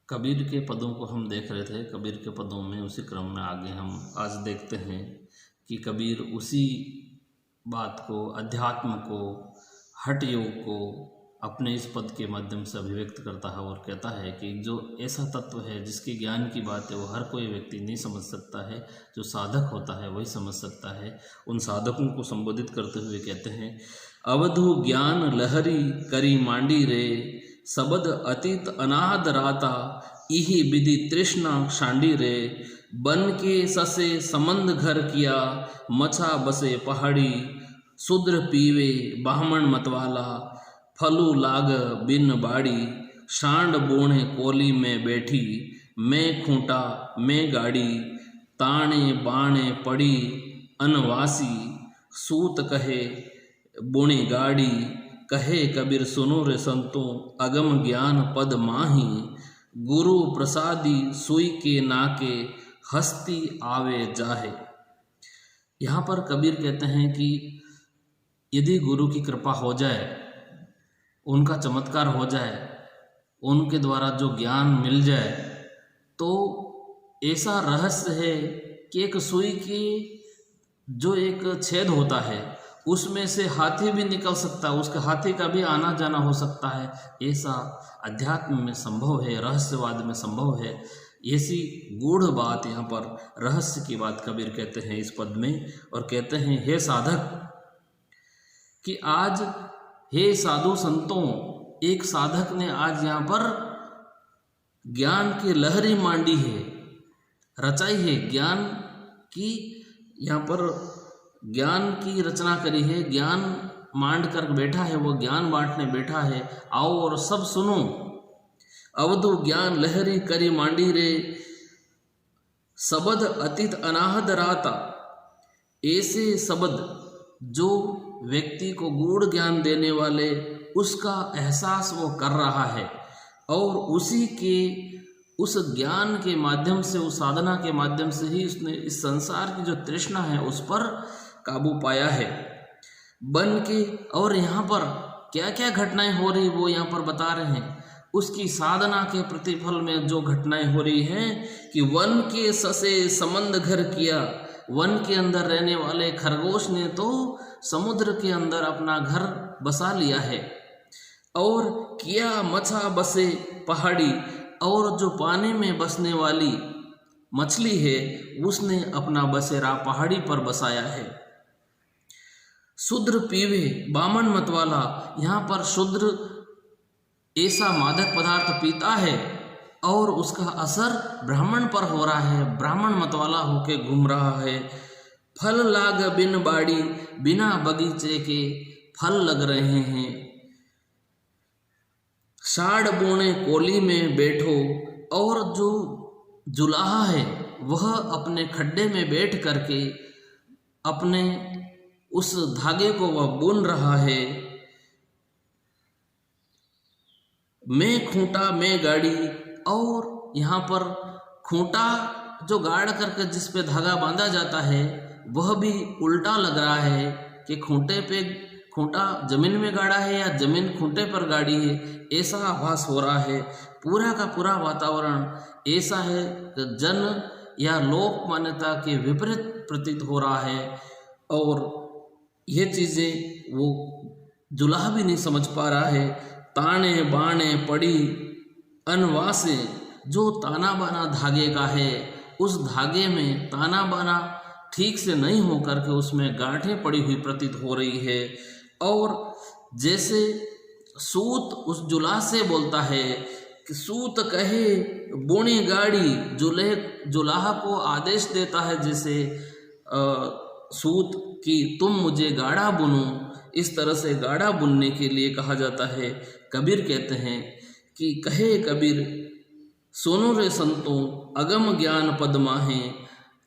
कबीर के पदों को हम देख रहे थे। कबीर के पदों में उसी क्रम में आगे हम आज देखते हैं कि कबीर उसी बात को, अध्यात्म को, हठ योग को अपने इस पद के माध्यम से अभिव्यक्त करता है और कहता है कि जो ऐसा तत्व है जिसके ज्ञान की बात है वो हर कोई व्यक्ति नहीं समझ सकता है, जो साधक होता है वही समझ सकता है। उन साधकों को संबोधित करते हुए कहते हैं, अवधु ज्ञान लहरी करी मांडी रे, सबद अतीत अनाद राता, इही विधि तृष्णा शांडी रे, बन के ससे समंद घर किया, मछा बसे पहाड़ी, शूद्र पीवे ब्राह्मण मतवाला, फलू लाग बिन बाड़ी, शांड बोणे कोली में बैठी, मैं खूंटा मैं गाड़ी, ताणे बाणे पड़ी अनवासी, सूत कहे बोणी गाड़ी, कहे कबीर सुनो रे संतों, अगम ज्ञान पद माही, गुरु प्रसादी सुई के नाके, हस्ती आवे जाहे। यहाँ पर कबीर कहते हैं कि यदि गुरु की कृपा हो जाए, उनका चमत्कार हो जाए, उनके द्वारा जो ज्ञान मिल जाए, तो ऐसा रहस्य है कि एक सुई की जो एक छेद होता है उसमें से हाथी भी निकल सकता है, उसके हाथी का भी आना जाना हो सकता है। ऐसा अध्यात्म में संभव है, रहस्यवाद में संभव है। ऐसी गूढ़ बात यहाँ पर रहस्य की बात कबीर कहते हैं इस पद में, और कहते हैं, हे साधक, कि आज हे साधु संतों, एक साधक ने आज यहाँ पर ज्ञान की लहरी मांडी है, रचाई है, ज्ञान की यहाँ पर ज्ञान की रचना करी है, ज्ञान मांड कर बैठा है, वो ज्ञान बांटने बैठा है। आओ और सब सुनो, अवधु ज्ञान लहरी करी मांडी रे, सबद अतीत अनाहद राता। ऐसे शब्द जो व्यक्ति को गूढ़ ज्ञान देने वाले, उसका एहसास वो कर रहा है, और उसी के उस ज्ञान के माध्यम से, उस साधना के माध्यम से ही उसने इस संसार की जो तृष्णा है उस पर काबू पाया है। बन के, और यहाँ पर क्या क्या घटनाएं हो रही वो यहाँ पर बता रहे हैं। उसकी साधना के प्रतिफल में जो घटनाएं हो रही हैं कि वन के ससे समंद घर किया, वन के अंदर रहने वाले खरगोश ने तो समुद्र के अंदर अपना घर बसा लिया है, और किया मछा बसे पहाड़ी, और जो पानी में बसने वाली मछली है उसने अपना बसेरा पहाड़ी पर बसाया है। शूद्र पीवे ब्राह्मण मतवाला, यहाँ पर शूद्र ऐसा मादक पदार्थ पीता है और उसका असर ब्राह्मण पर हो रहा है, ब्राह्मण मतवाला होके घूम रहा है। फल लाग बिन बाड़ी, बिना बगीचे के फल लग रहे हैं। साड़ बोने कोली में बैठो, और जो जुलाहा है वह अपने खड्डे में बैठ करके अपने उस धागे को वह बुन रहा है। मैं खूंटा मैं गाड़ी, और यहाँ पर खूंटा जो गाड़ करके जिस पे धागा बांधा जाता है वह भी उल्टा लग रहा है कि खूंटे पे खूंटा जमीन में गाड़ा है या जमीन खूंटे पर गाड़ी है, ऐसा आभास हो रहा है। पूरा का पूरा वातावरण ऐसा है कि जन या लोक मान्यता के विपरीत प्रतीत हो रहा है, और ये चीज़ें वो जुलाहा भी नहीं समझ पा रहा है। ताने बाणे पड़ी अनवासे, जो ताना बाना धागे का है, उस धागे में ताना बाना ठीक से नहीं हो करके उसमें गांठें पड़ी हुई प्रतीत हो रही है। और जैसे सूत उस जुलाह से बोलता है कि सूत कहे बोनी गाड़ी, जुलाहा को आदेश देता है जैसे सूत कि तुम मुझे गाढ़ा बुनो, इस तरह से गाढ़ा बुनने के लिए कहा जाता है। कबीर कहते हैं कि कहे कबीर सुनो रे संतों, अगम ज्ञान पद माहे।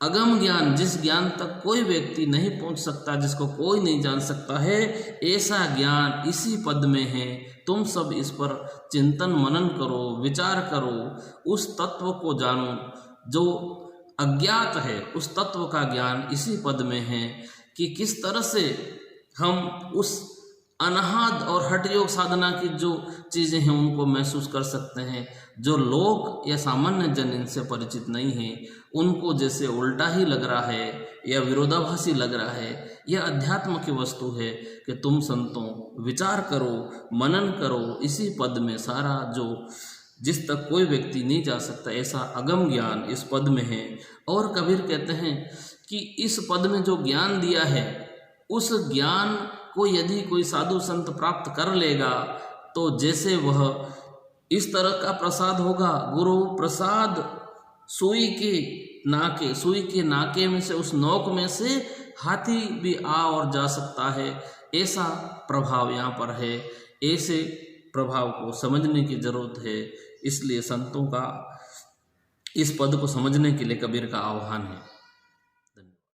अगम ज्ञान, जिस ज्ञान तक कोई व्यक्ति नहीं पहुंच सकता, जिसको कोई नहीं जान सकता है, ऐसा ज्ञान इसी पद में है। तुम सब इस पर चिंतन मनन करो, विचार करो, उस तत्व को जानो जो अज्ञात है, उस तत्व का ज्ञान इसी पद में है कि किस तरह से हम उस अनाहत और हठ योग साधना की जो चीज़ें हैं उनको महसूस कर सकते हैं। जो लोग या सामान्य जन इनसे परिचित नहीं हैं, उनको जैसे उल्टा ही लग रहा है या विरोधाभासी लग रहा है, यह अध्यात्म की वस्तु है कि तुम संतों विचार करो, मनन करो। इसी पद में सारा जो जिस तक कोई व्यक्ति नहीं जा सकता ऐसा अगम ज्ञान इस पद में है। और कबीर कहते हैं कि इस पद में जो ज्ञान दिया है उस ज्ञान को यदि कोई साधु संत प्राप्त कर लेगा तो जैसे वह इस तरह का प्रसाद होगा, गुरु प्रसाद सुई के नाके में से, उस नोक में से हाथी भी आ और जा सकता है, ऐसा प्रभाव यहाँ पर है। ऐसे प्रभाव को समझने की जरूरत है। इसलिए संतों का इस पद को समझने के लिए कबीर का आह्वान है।